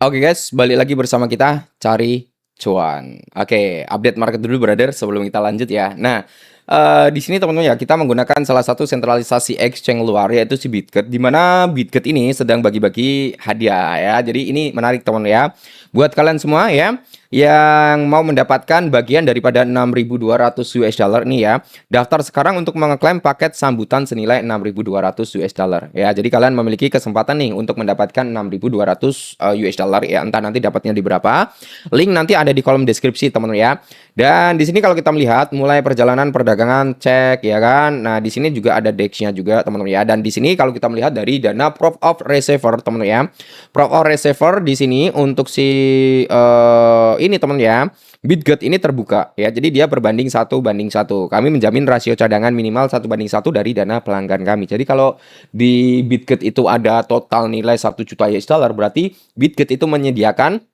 Oke guys, balik lagi bersama kita cari cuan. Oke, update market dulu brother sebelum kita lanjut ya. Nah, di sini teman-teman ya kita menggunakan salah satu sentralisasi exchange luar yaitu si Bitget. Di mana Bitget ini sedang bagi-bagi hadiah ya. Jadi ini menarik teman ya. Buat kalian semua ya yang mau mendapatkan bagian daripada 6.200 US dollar ini ya, daftar sekarang untuk mengeklaim paket sambutan senilai 6.200 US dollar ya. Jadi kalian memiliki kesempatan nih untuk mendapatkan 6.200 US dollar ya. Entah nanti dapatnya di berapa. Link nanti ada di kolom deskripsi teman-teman ya. Dan di sini kalau kita melihat mulai perjalanan perdagangan cek ya kan. Nah, di sini juga ada DEX-nya juga teman-teman ya. Dan di sini kalau kita melihat dari dana Proof of Reserve teman-teman ya. Proof of Reserve di sini untuk si ini teman ya. Bitget ini terbuka ya. Jadi dia berbanding 1:1. Kami menjamin rasio cadangan minimal 1:1 dari dana pelanggan kami. Jadi kalau di Bitget itu ada total nilai 1 juta US dollar, berarti Bitget itu menyediakan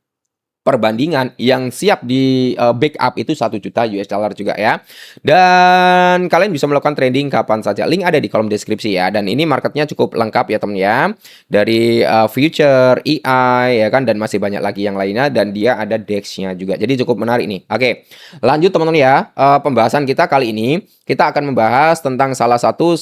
perbandingan yang siap di backup itu 1 juta US dollar juga ya. Dan kalian bisa melakukan trading kapan saja. Link ada di kolom deskripsi ya. Dan ini marketnya cukup lengkap ya teman ya. Dari future, EI ya kan, dan masih banyak lagi yang lainnya. Dan dia ada DEX-nya juga. Jadi cukup menarik nih. Oke, lanjut teman-teman ya. Pembahasan kita kali ini kita akan membahas tentang salah satu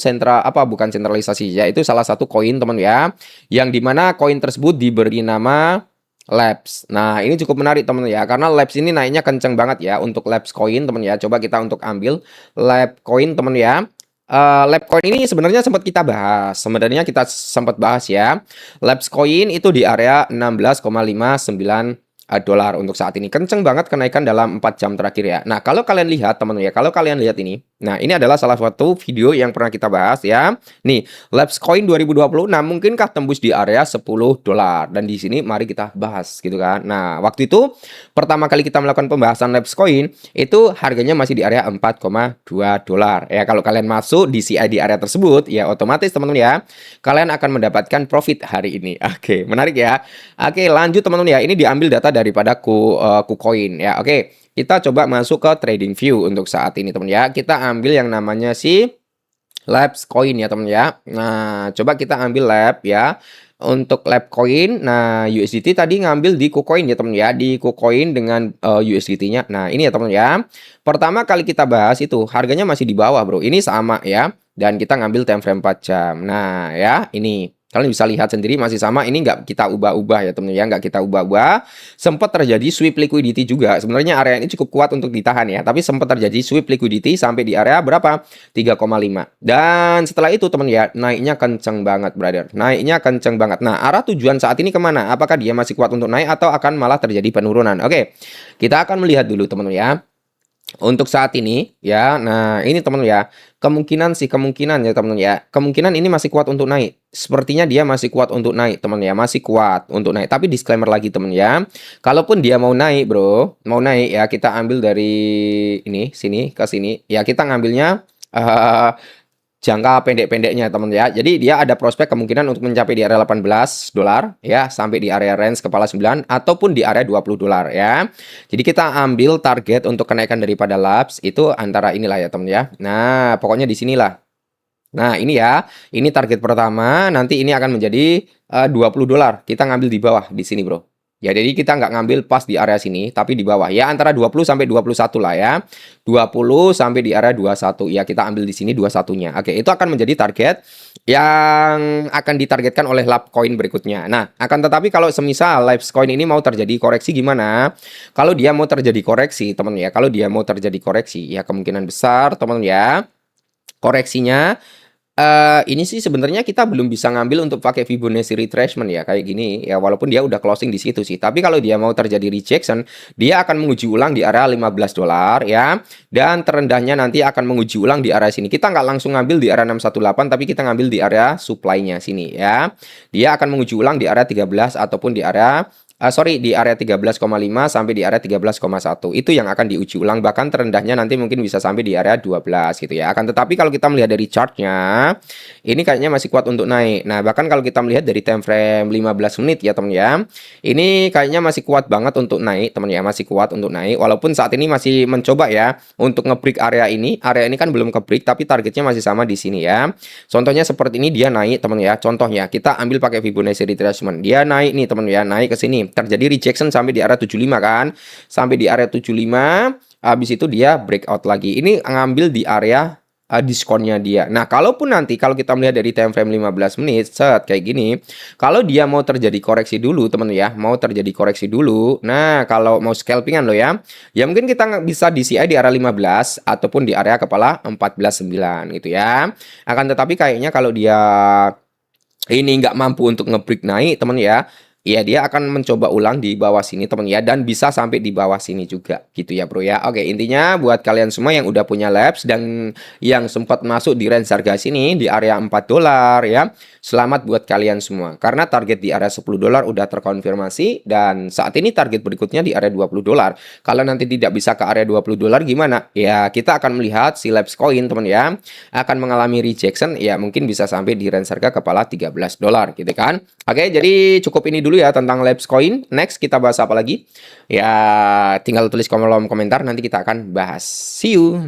bukan sentralisasi ya, itu salah satu koin teman ya. Yang dimana koin tersebut diberi nama Labs. Nah, ini cukup menarik teman ya, karena Labs ini naiknya kenceng banget ya untuk Labs coin teman ya. Coba kita untuk ambil Lab coin teman ya. Lab coin ini sebenarnya sempat kita bahas. Sebenarnya kita sempat bahas ya. Labs coin itu di area 16,59 dolar untuk saat ini. Kenceng banget kenaikan dalam 4 jam terakhir ya. Nah, kalau kalian lihat teman ya, kalau kalian lihat ini. Nah, ini adalah salah satu video yang pernah kita bahas ya. Nih, Labs Coin 2020. Nah, mungkinkah tembus di area 10 dolar? Dan di sini mari kita bahas gitu kan. Nah, waktu itu pertama kali kita melakukan pembahasan Labs Coin itu harganya masih di area 4,2 dolar. Ya, kalau kalian masuk di CI di area tersebut, ya otomatis teman-teman ya, kalian akan mendapatkan profit hari ini. Oke, menarik ya. Oke, lanjut teman-teman ya. Ini diambil data daripada KuCoin ya. Oke, kita coba masuk ke trading view untuk saat ini teman ya. Kita ambil yang namanya si Labs Coin ya teman ya. Nah, coba kita ambil Lab ya. Untuk Lab Coin, nah USDT tadi ngambil di KuCoin ya teman ya. Di KuCoin dengan USDT-nya. Nah, ini ya teman ya. Pertama kali kita bahas itu harganya masih di bawah bro. Ini sama ya. Dan kita ngambil time frame 4 jam. Nah, ya ini. Kalian bisa lihat sendiri masih sama, ini nggak kita ubah-ubah ya teman ya, nggak kita ubah-ubah. Sempat terjadi sweep liquidity juga. Sebenarnya area ini cukup kuat untuk ditahan ya, tapi sempat terjadi sweep liquidity sampai di area berapa? 3,5. Dan setelah itu teman ya, naiknya kenceng banget brother. Naiknya kenceng banget. Nah, arah tujuan saat ini kemana? Apakah dia masih kuat untuk naik atau akan malah terjadi penurunan? Oke, kita akan melihat dulu teman ya. Untuk saat ini ya, nah ini teman ya, kemungkinan ya teman ya, kemungkinan ini masih kuat untuk naik. Sepertinya dia masih kuat untuk naik teman ya, masih kuat untuk naik. Tapi disclaimer lagi teman ya, kalaupun dia mau naik bro, mau naik ya kita ambil dari ini sini ke sini ya, kita ngambilnya jangka pendek-pendeknya teman ya. Jadi dia ada prospek kemungkinan untuk mencapai di area 18 dolar ya, sampai di area range kepala 9 ataupun di area 20 dolar ya. Jadi kita ambil target untuk kenaikan daripada Labs itu antara inilah ya teman ya. Nah, pokoknya di sinilah. Nah, ini ya. Ini target pertama, nanti ini akan menjadi 20 dolar. Kita ngambil di bawah di sini, Bro. Ya, jadi kita nggak ngambil pas di area sini, tapi di bawah. Ya, antara 20 sampai 21 lah ya. 20 sampai di area 21. Ya, kita ambil di sini 21-nya. Oke, itu akan menjadi target yang akan ditargetkan oleh Lab Coin berikutnya. Nah, akan tetapi kalau semisal Labs Coin ini mau terjadi koreksi gimana? Kalau dia mau terjadi koreksi, teman ya. Kalau dia mau terjadi koreksi, ya kemungkinan besar, teman ya. Koreksinya ini sih sebenarnya kita belum bisa ngambil untuk pakai Fibonacci retracement ya kayak gini ya, walaupun dia udah closing di situ sih. Tapi kalau dia mau terjadi rejection, dia akan menguji ulang di area 15 dolar ya. Dan terendahnya nanti akan menguji ulang di area sini. Kita nggak langsung ngambil di area 618, tapi kita ngambil di area supply-nya sini ya. Dia akan menguji ulang di area 13 ataupun di area di area 13,5 sampai di area 13,1. Itu yang akan diuji ulang, bahkan terendahnya nanti mungkin bisa sampai di area 12 gitu ya. Akan tetapi kalau kita melihat dari chartnya, ini kayaknya masih kuat untuk naik. Nah, bahkan kalau kita melihat dari time frame 15 menit ya teman ya, ini kayaknya masih kuat banget untuk naik teman ya, masih kuat untuk naik. Walaupun saat ini masih mencoba ya untuk nge-break area ini. Area ini kan belum ke-break, tapi targetnya masih sama di sini ya. Contohnya seperti ini dia naik teman ya. Contohnya kita ambil pakai Fibonacci retracement. Dia naik nih teman ya, naik ke sini. nih, terjadi rejection sampai di area 75 kan. Sampai di area 75, habis itu dia breakout lagi. Ini ngambil di area diskonnya dia. Nah, kalaupun nanti kalau kita melihat dari time frame 15 menit, set kayak gini, kalau dia mau terjadi koreksi dulu, teman ya, mau terjadi koreksi dulu. Nah, kalau mau scalpingan lo ya, ya mungkin kita bisa DCI di area 15 ataupun di area kepala 14.9 gitu ya. Akan tetapi kayaknya kalau dia ini nggak mampu untuk nge-break naik, teman ya, ya dia akan mencoba ulang di bawah sini, teman ya, dan bisa sampai di bawah sini juga, gitu ya, bro ya. Oke, intinya buat kalian semua yang udah punya labs dan yang sempat masuk di range harga sini di area $4 ya, selamat buat kalian semua. Karena target di area $10 udah terkonfirmasi dan saat ini target berikutnya di area $20. Kalau nanti tidak bisa ke area $20 gimana? Ya, kita akan melihat si labs coin, teman ya, akan mengalami rejection, ya mungkin bisa sampai di range harga kepala $13 gitu kan. Oke, jadi cukup ini dulu ya tentang Labs Coin. Next kita bahas apa lagi? Ya tinggal tulis kolom komentar, nanti kita akan bahas. See you.